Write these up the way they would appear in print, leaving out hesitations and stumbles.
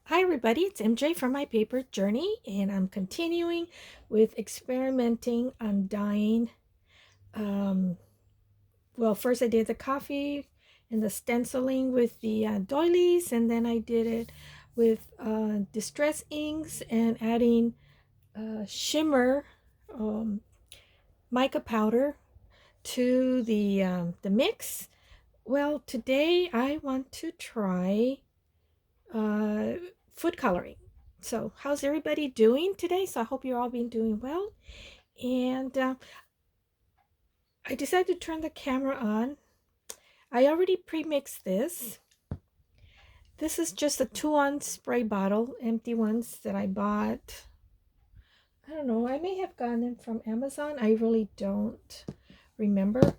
Hi everybody, it's MJ from My Paper Journey, and I'm continuing with experimenting on dyeing. Um, First I did the coffee and the stenciling with the doilies, and then I did it with distress inks and adding shimmer um, mica powder to the mix. Well, today I want to try uh, food coloring. So, how's everybody doing today? So, I hope you're all been doing well. And I decided to turn the camera on. I already pre-mixed this. This is just a 2-ounce spray bottle, empty ones that I bought. I don't know, I may have gotten them from Amazon. I really don't remember.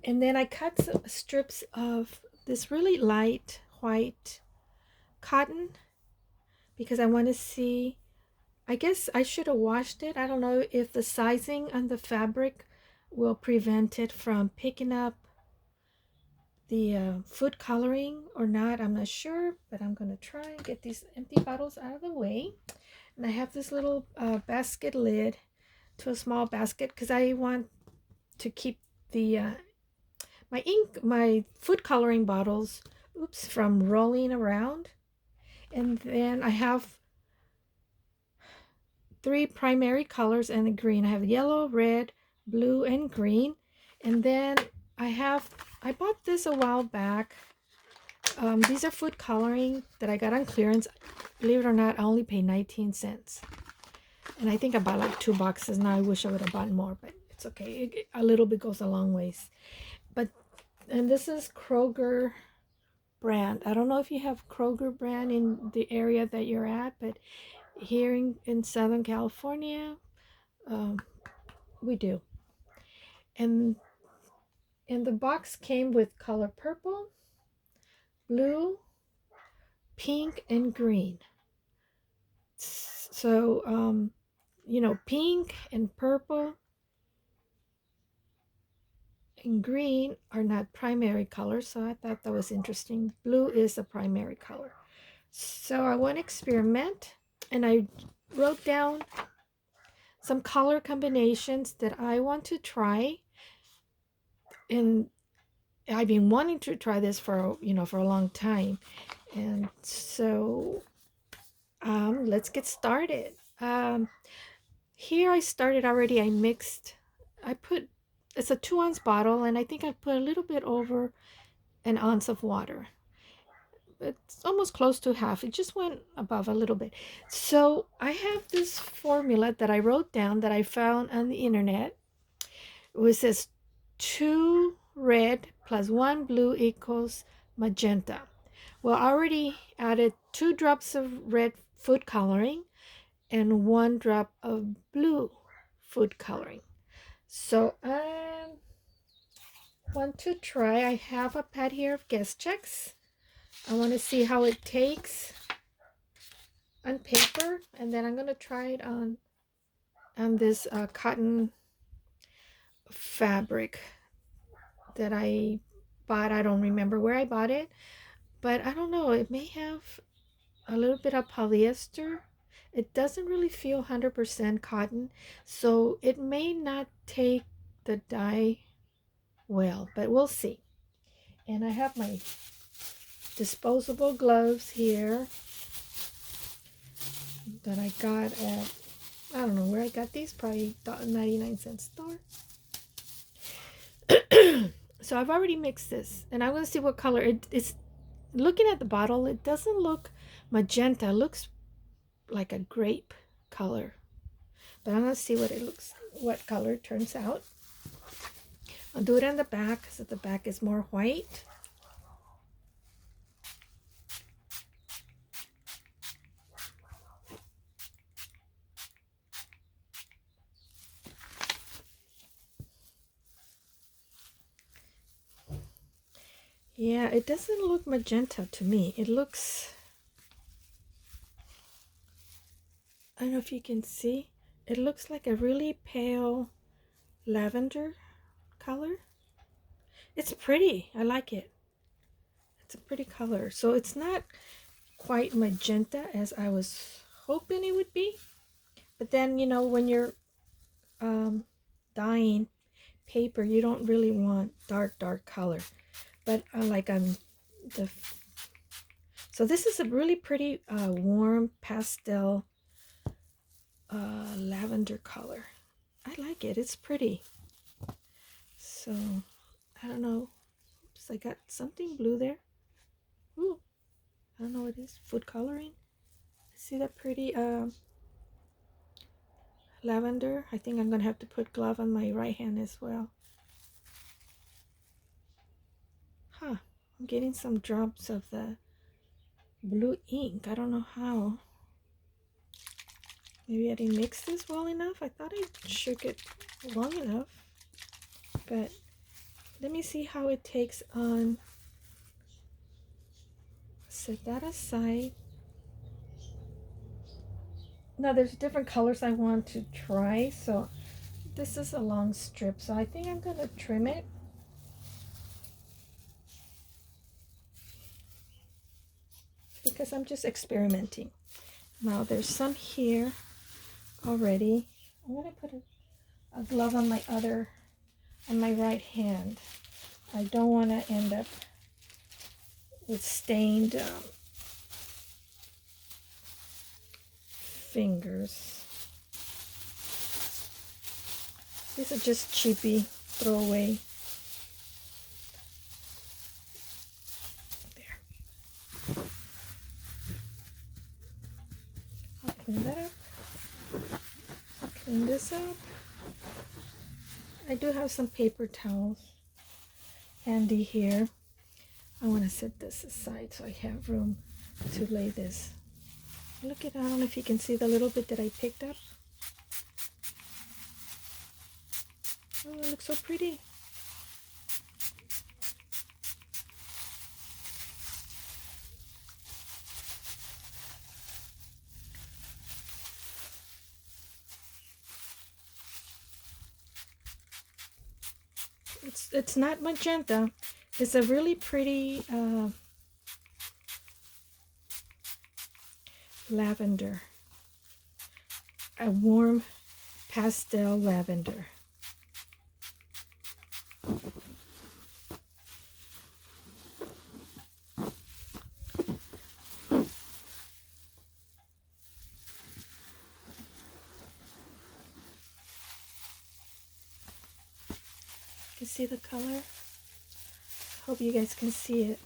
And then I cut some strips of this really light white cotton because I want to see. I guess I should have washed it. I don't know if the sizing on the fabric will prevent it from picking up the food coloring or not. I'm not sure, but I'm going to try and get these empty bottles out of the way. And I have this little basket lid to a small basket because I want to keep the my food coloring bottles, from rolling around. And then I have three primary colors and the green. I have yellow, red, blue, and green. And then I bought this a while back. These are food coloring that I got on clearance. Believe it or not, I only paid 19 cents. And I think I bought like 2 boxes. Now I wish I would have bought more, but it's okay. A little bit goes a long ways. And this is Kroger brand. I don't know if you have Kroger brand in the area that you're at, but here in Southern California, um, we do. And the box came with color purple, blue, pink, and green. So, pink and purple and green are not primary colors, so I thought that was interesting. Blue is a primary color. So I want to experiment, and I wrote down some color combinations that I want to try. And I've been wanting to try this for a long time. And so let's get started. Here I started already. I put, it's a 2-ounce bottle, and I think I put a little bit over an ounce of water. It's almost close to half. It just went above a little bit. So I have this formula that I wrote down that I found on the internet. It says 2 red plus 1 blue equals magenta. Well, I already added 2 drops of red food coloring and 1 drop of blue food coloring. So I want to try. I have a pad here of guess checks. I want to see how it takes on paper, and then I'm going to try it on this cotton fabric that I bought. I don't remember where I bought it, but I don't know. It may have a little bit of polyester. It doesn't really feel 100% cotton, so it may not take the dye well, but we'll see. And I have my disposable gloves here that I got at, I don't know where I got these, probably 99-cent store. So I've already mixed this, and I'm going to see what color it's. Looking at the bottle, it doesn't look magenta. It looks like a grape color, but I'm going to see what color it turns out. I'll do it on the back so the back is more white. Yeah, it doesn't look magenta to me. It looks, I don't know if you can see, it looks like a really pale lavender color. It's pretty. I like it. It's a pretty color. So it's not quite magenta as I was hoping it would be. But then, you know, when you're dyeing paper, you don't really want dark color. But like I'm the... So this is a really pretty warm pastel lavender color. I like it. It's pretty. So I don't know. Oops, I got something blue there. Ooh, I don't know what it is. Food coloring. See that pretty lavender? I think I'm gonna have to put glove on my right hand as well. Huh. I'm getting some drops of the blue ink. I don't know how. Maybe I didn't mix this well enough. I thought I shook it long enough. But let me see how it takes on. Set that aside. Now there's different colors I want to try. So this is a long strip. So I think I'm going to trim it. Because I'm just experimenting. Now there's some here already. I'm going to put a glove on my right hand. I don't want to end up with stained fingers. These are just cheapy throwaway. There. I'll clean that up. Clean this up. I do have some paper towels handy here. I want to set this aside so I have room to lay this. Look at, I don't know if you can see the little bit that I picked up. Oh, it looks so pretty. It's not magenta. It's a really pretty lavender. A warm pastel lavender. You see the color? Hope you guys can see it.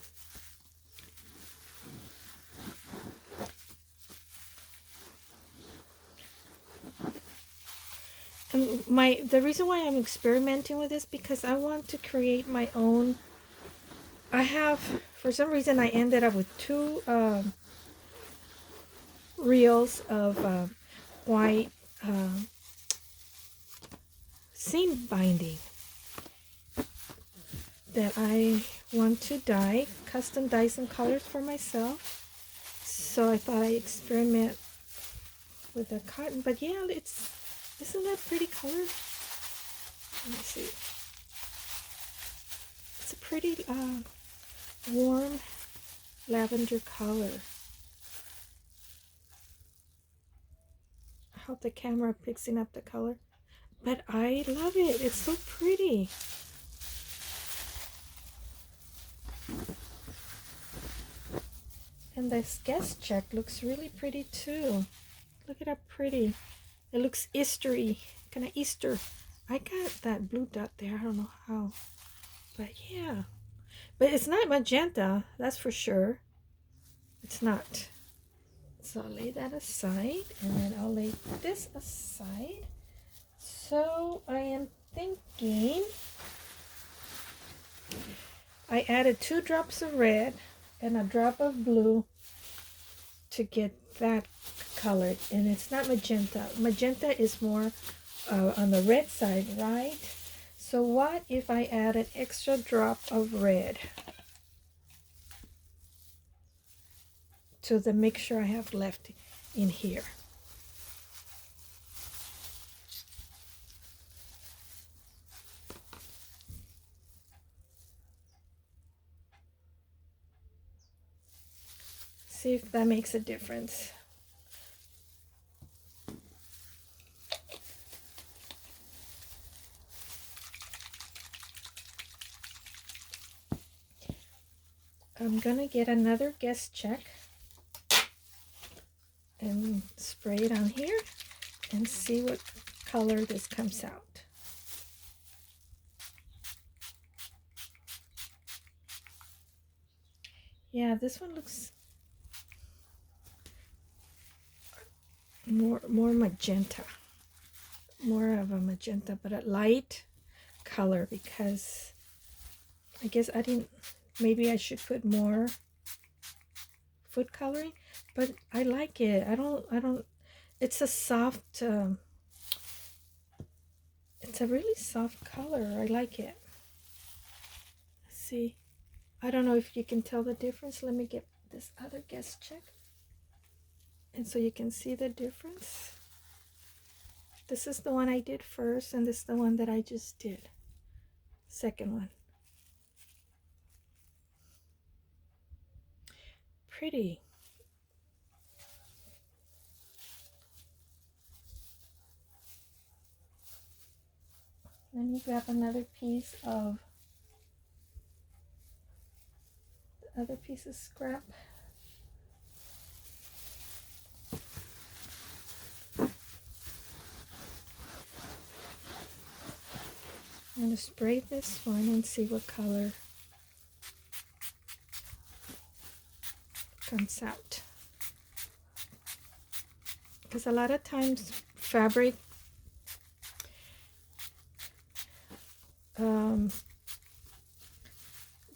And the reason why I'm experimenting with this because I want to create my own. I have, for some reason, I ended up with two reels of white seam binding that I want to dye, custom dye some colors for myself. So I thought I'd experiment with the cotton. But yeah, isn't that pretty color? Let me see. It's a pretty warm lavender color. I hope the camera picking up the color. But I love it. It's so pretty. And this guest check looks really pretty too. Look at how pretty. It looks Eastery. Kind of Easter. I got that blue dot there. I don't know how. But yeah. But it's not magenta. That's for sure. It's not. So I'll lay that aside. And then I'll lay this aside. So I am thinking I added 2 drops of red and a drop of blue to get that colored. And it's not magenta. Magenta is more on the red side, right? So what if I add an extra drop of red to the mixture I have left in here? See if that makes a difference. I'm gonna get another guess check and spray it on here and see what color this comes out. Yeah, this one looks more magenta, more of a magenta, but a light color, because I guess I didn't, maybe I should put more food coloring, but I like it. I don't, it's a soft, it's a really soft color. I like it. Let's see. I don't know if you can tell the difference. Let me get this other guess check. And so you can see the difference. This is the one I did first, and this is the one that I just did. Second one. Pretty. Let me grab another piece of the other piece of scrap. I'm going to spray this one and see what color comes out. Because a lot of times fabric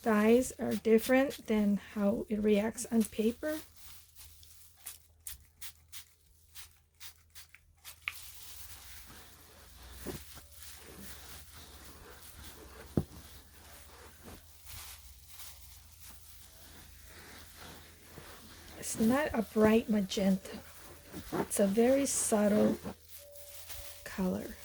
dyes are different than how it reacts on paper. It's not a bright magenta. It's a very subtle color.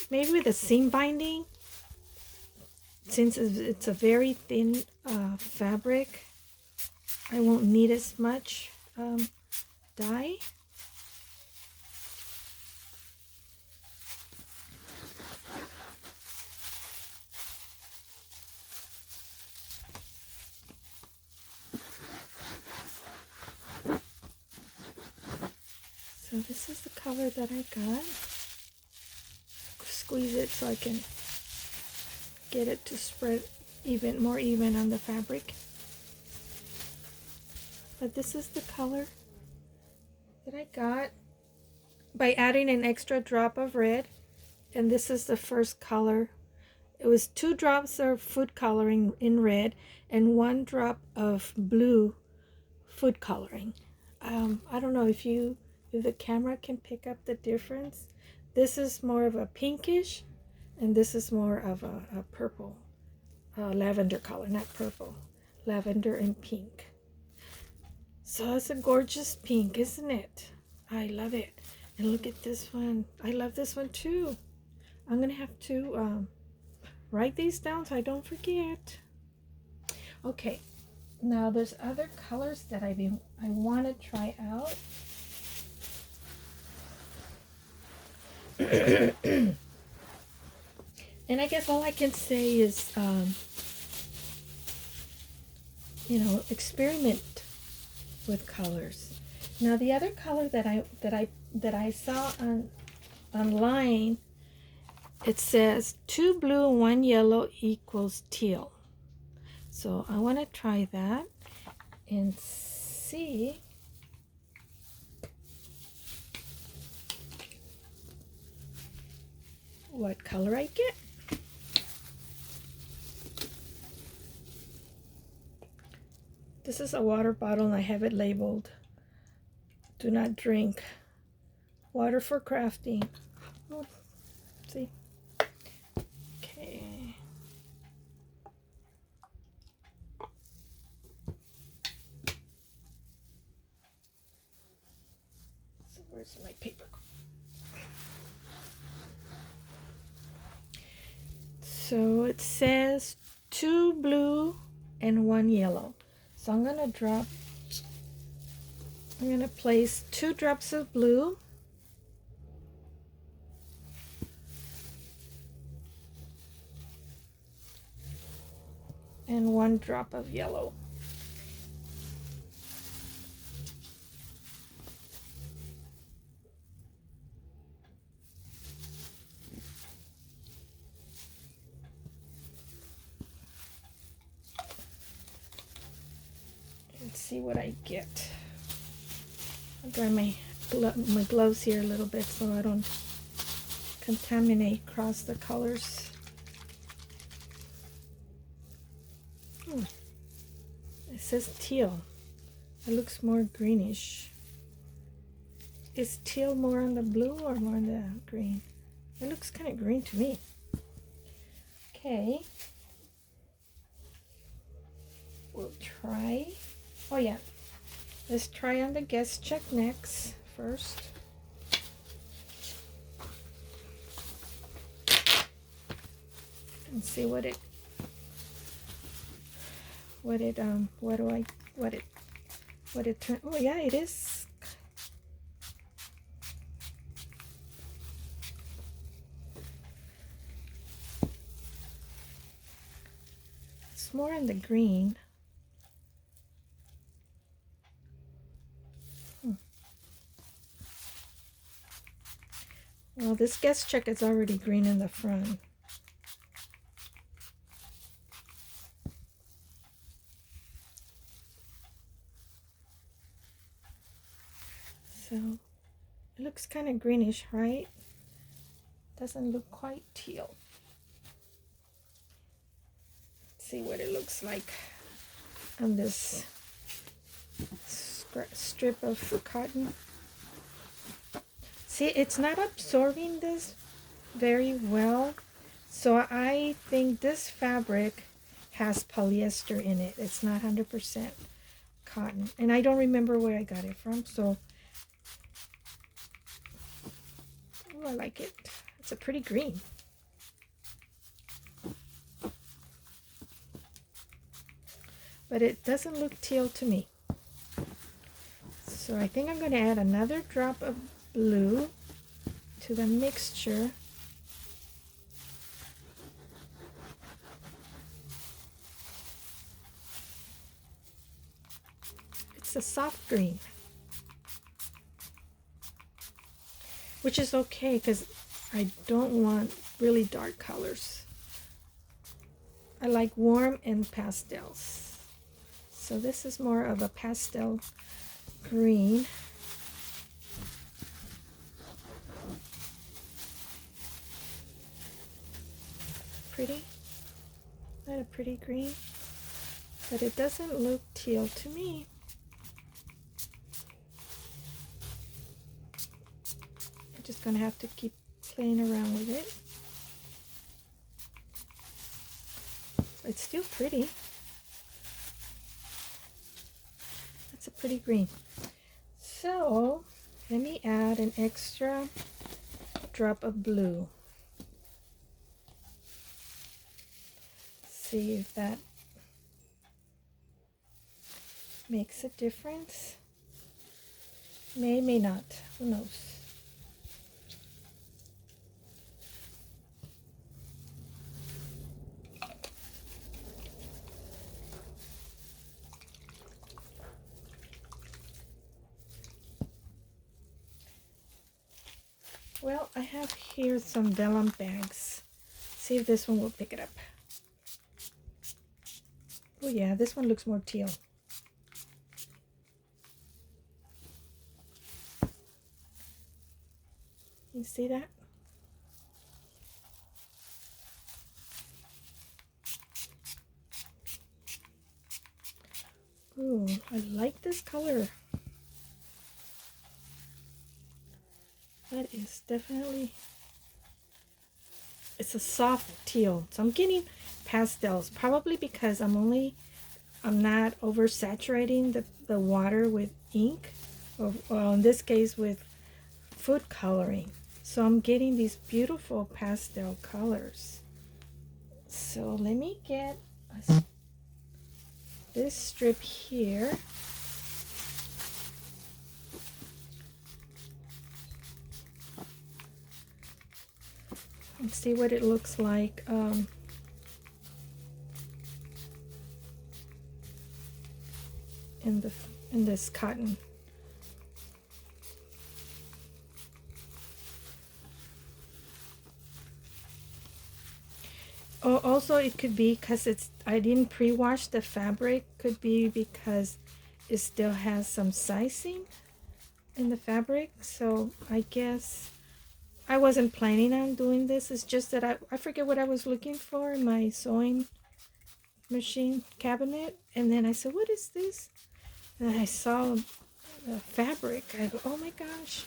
Maybe with the seam binding, since it's a very thin fabric, I won't need as much dye. So this is the color that I got. Squeeze it so I can get it to spread more even on the fabric. But this is the color that I got by adding an extra drop of red, and this is the first color. It was 2 drops of food coloring in red and 1 drop of blue food coloring. I don't know if the camera can pick up the difference. This is more of a pinkish, and this is more of a purple, lavender color, not purple, lavender and pink. So it's a gorgeous pink, isn't it? I love it. And look at this one. I love this one too. I'm gonna have to write these down so I don't forget. Okay, now there's other colors that I want to try out. And I guess all I can say is, experiment with colors. Now the other color that I saw online, it says 2 blue and 1 yellow equals teal. So I want to try that and see what color I get. This is a water bottle and I have it labeled, "Do not drink. Water for crafting." Oh, see? Okay. Where's my paper? So it says 2 blue and 1 yellow. So I'm going to place 2 drops of blue and 1 drop of yellow. Let's see what I get. I'll dry my gloves here a little bit so I don't contaminate across the colors. It says teal. It looks more greenish. Is teal more on the blue or more on the green? It looks kind of green to me. Okay. We'll try. Oh yeah. Let's try on the Guess Check next first. And see what it turn. Oh yeah, it is. It's more on the green. Well, this Guess Check is already green in the front. So it looks kind of greenish, right? Doesn't look quite teal. Let's see what it looks like on this strip of cotton. See, it's not absorbing this very well. So I think this fabric has polyester in it. It's not 100% cotton. And I don't remember where I got it from. So, oh, I like it. It's a pretty green. But it doesn't look teal to me. So I think I'm going to add another drop of blue to the mixture. It's a soft green, which is okay because I don't want really dark colors. I like warm and pastels. So this is more of a pastel green. Pretty. Not a pretty green, but it doesn't look teal to me. I'm just gonna have to keep playing around with it. It's still pretty. That's a pretty green. So let me add an extra drop of blue. See if that makes a difference. May not. Who knows? Well, I have here some vellum bags. See if this one will pick it up. Oh yeah, this one looks more teal. You see that? Ooh, I like this color. That is definitely, it's a soft teal. So I'm getting pastels, probably because I'm not oversaturating the water with ink, or in this case with food coloring. So I'm getting these beautiful pastel colors. So let me get this strip here. And see what it looks like. In this cotton. Oh, also it could be because I didn't pre-wash the fabric. Could be because it still has some sizing in the fabric. So I guess I wasn't planning on doing this. It's just that I forget what I was looking for in my sewing machine cabinet, and then I said, what is this? And I saw the fabric. I go, oh my gosh,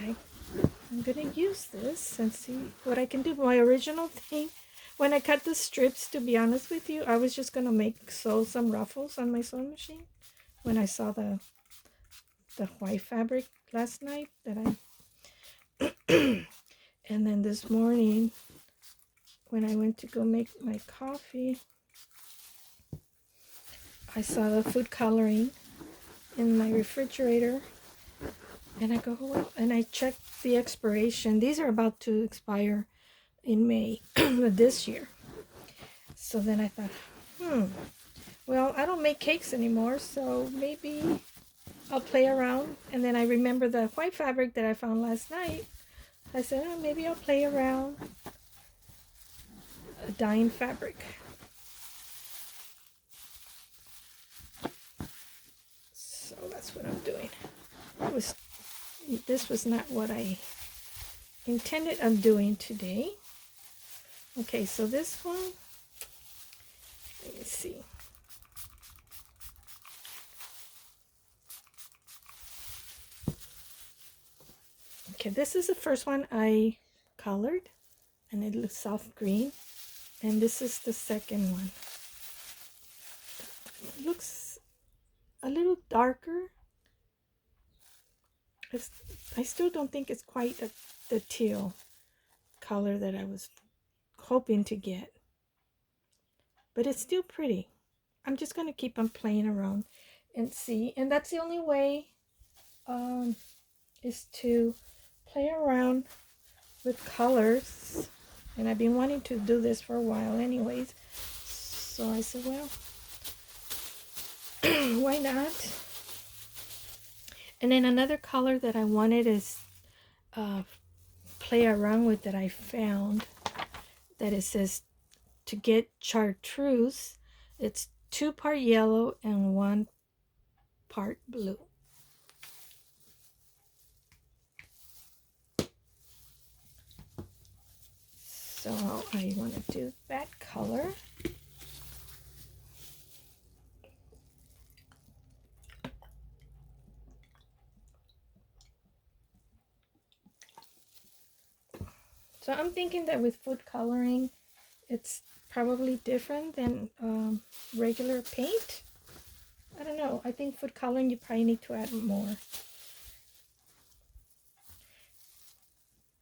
I'm gonna use this and see what I can do. My original thing, when I cut the strips, to be honest with you, I was just gonna sew some ruffles on my sewing machine when I saw the white fabric last night that and then this morning when I went to go make my coffee, I saw the food coloring in my refrigerator, and I go, oh, well, and I checked the expiration. These are about to expire in May this year. So then I thought, well, I don't make cakes anymore, so maybe I'll play around. And then I remember the white fabric that I found last night. I said, oh, maybe I'll play around dyeing fabric. So that's what I'm doing. This was not what I intended on doing today. Okay, so this one, let me see. Okay, this is the first one I colored, and it looks soft green. And this is the second one. It looks a little darker. I still don't think it's quite the teal color that I was hoping to get. But it's still pretty. I'm just going to keep on playing around and see. And that's the only way is to play around with colors. And I've been wanting to do this for a while anyways. So I said, well, why not? And then another color that I wanted is play around with that I found, that it says to get chartreuse. It's 2 part yellow and 1 part blue. So I want to do that color. So I'm thinking that with food coloring, it's probably different than regular paint. I don't know. I think food coloring, you probably need to add more.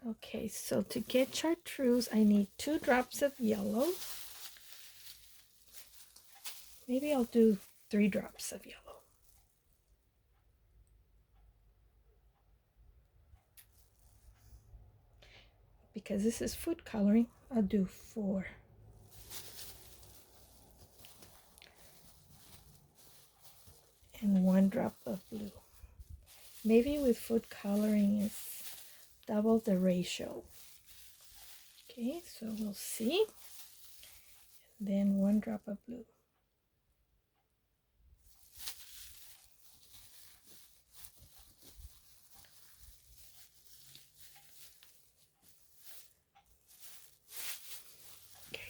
Okay, so to get chartreuse, I need 2 drops of yellow. Maybe I'll do 3 drops of yellow. Because this is food coloring, I'll do 4. And 1 drop of blue. Maybe with food coloring it's double the ratio. Okay, so we'll see. Then 1 drop of blue. Okay.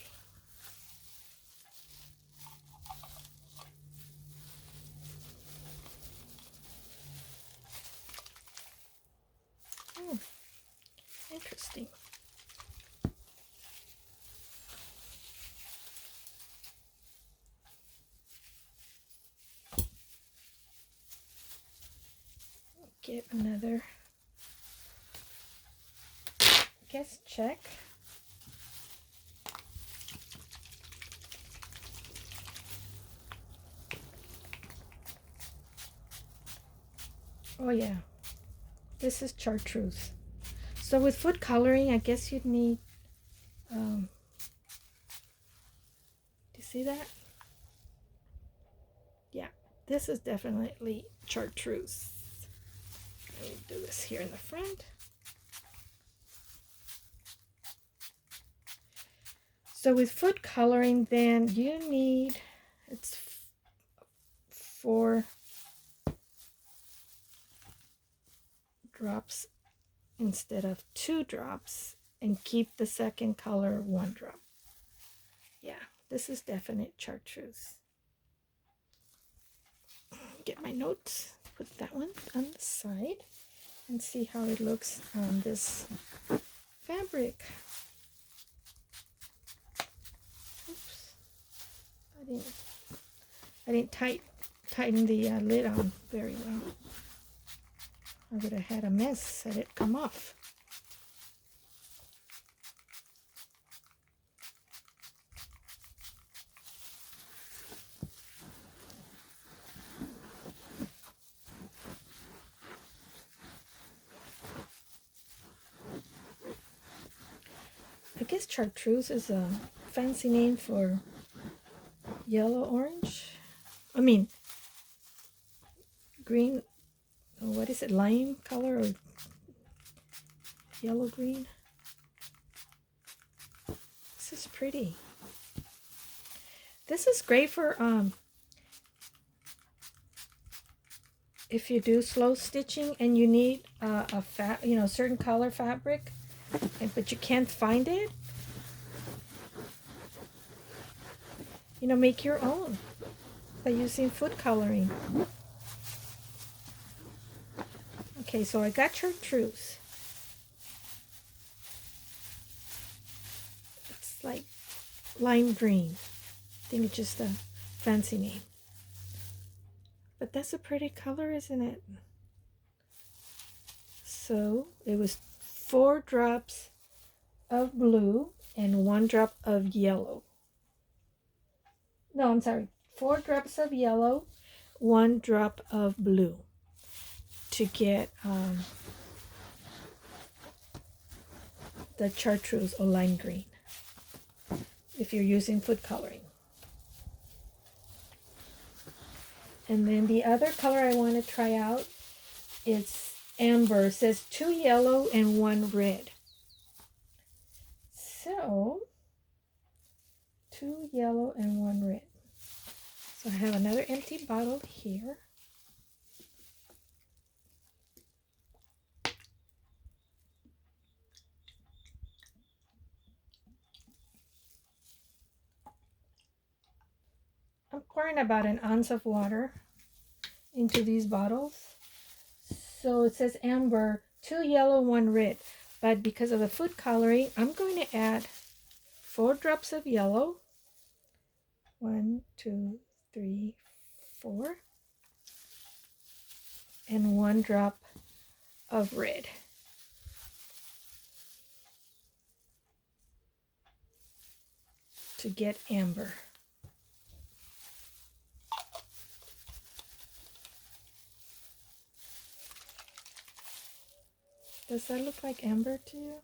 Interesting. Get another guess check. Oh yeah, this is chartreuse. So with food coloring, I guess you'd need, do you see that? Yeah, this is definitely chartreuse. Let me do this here in the front. So with food coloring, then you need, it's 4 drops instead of 2 drops, and keep the second color 1 drop. Yeah, this is definite chartreuse. Get my notes, put that one on the side, and see how it looks on this fabric. Oops, I didn't tighten the lid on very well. I would have had a mess had it come off. I guess chartreuse is a fancy name for yellow orange. I mean, green, what is it, lime color or yellow green? This is pretty. This is great for if you do slow stitching and you need a certain color fabric, but you can't find it. Make your own by using food coloring. Okay, so I got chartreuse. It's like lime green. I think it's just a fancy name. But that's a pretty color, isn't it? So it was 4 drops of blue and 1 drop of yellow. No, I'm sorry. 4 drops of yellow, 1 drop of blue to get the chartreuse or lime green if you're using food coloring. And then the other color I want to try out is amber. It says 2 yellow and 1 red. So 2 yellow and 1 red. So I have another empty bottle here. I'm pouring about 1 ounce of water into these bottles. So it says amber, 2 yellow, 1 red. But because of the food coloring, I'm going to add 4 drops of yellow. 1, 2, 3, 4. And 1 drop of red. To get amber. Does that look like amber to you?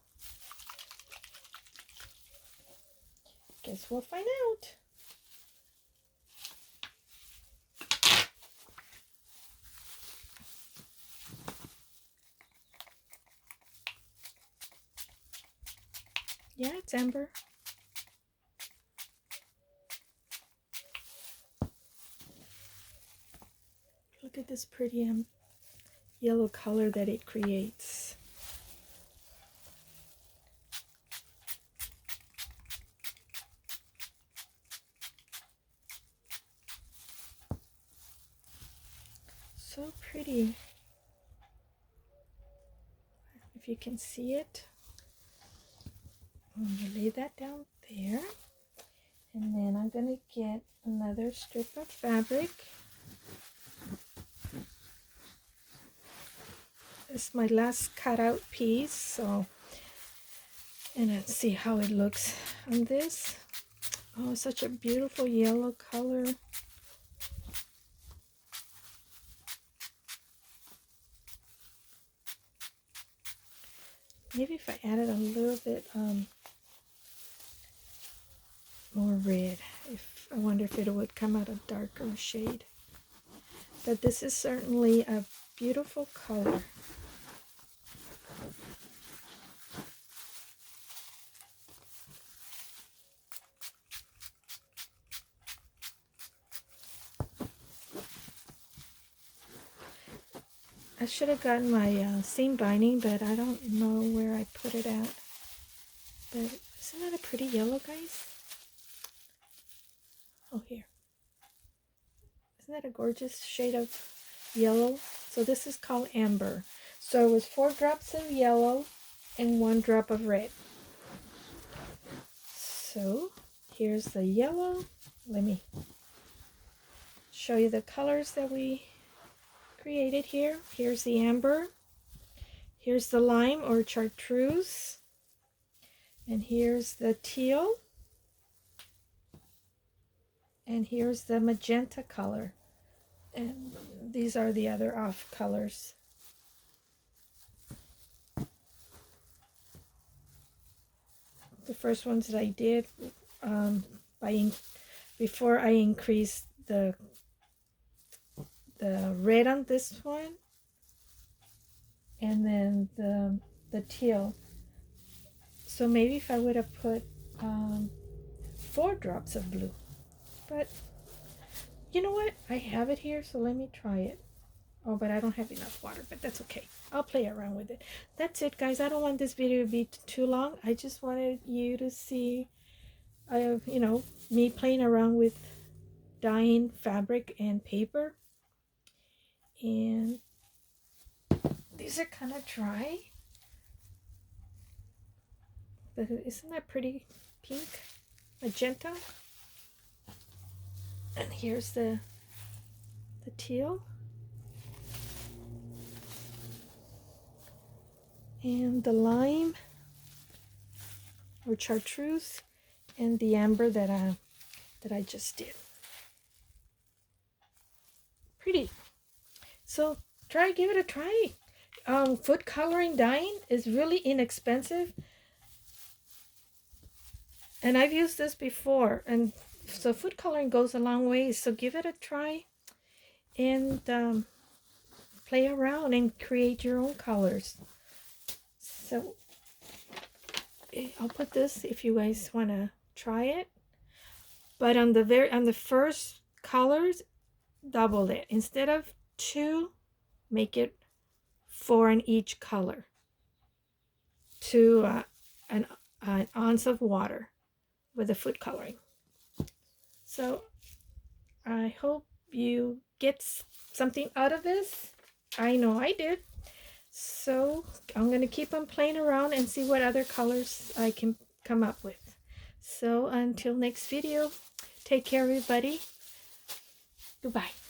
Guess we'll find out. Yeah, it's amber. Look at this pretty yellow color that it creates. So pretty. If you can see it. I'm going to lay that down there. And then I'm going to get another strip of fabric. It's my last cutout piece, so And let's see how it looks on this. Oh, such a beautiful yellow color. Maybe if I added a little bit more red, I wonder if it would come out a darker shade. But this is certainly a beautiful color. I should have gotten my seam binding, but I don't know where I put it at. But isn't that a pretty yellow, guys? Oh, here. Isn't that a gorgeous shade of yellow? So this is called amber. So it was 4 drops of yellow and 1 drop of red. So here's the yellow. Let me show you the colors that we created here. Here's the amber. Here's the lime or chartreuse. And here's the teal. And here's the magenta color. And these are the other off colors. The first ones that I did before I increased the red on this one, and then the teal. So maybe if I would have put 4 drops of blue. But you know what? I have it here, so let me try it. Oh, but I don't have enough water, but that's okay. I'll play around with it. That's it, guys. I don't want this video to be too long. I just wanted you to see, you know, me playing around with dyeing fabric and paper. And these are kind of dry. But isn't that pretty pink? Magenta. And here's the teal. And the lime or chartreuse, and the amber that I just did. Pretty. So give it a try. Food coloring dyeing is really inexpensive, and I've used this before, and so food coloring goes a long way. So give it a try and play around and create your own colors. So I'll put this if you guys want to try it. But on the first colors, double it. Instead of 2, make it 4 in each color. To an ounce of water with the food coloring. So I hope you get something out of this. I know I did. So I'm going to keep on playing around and see what other colors I can come up with. So until next video, take care everybody. Goodbye.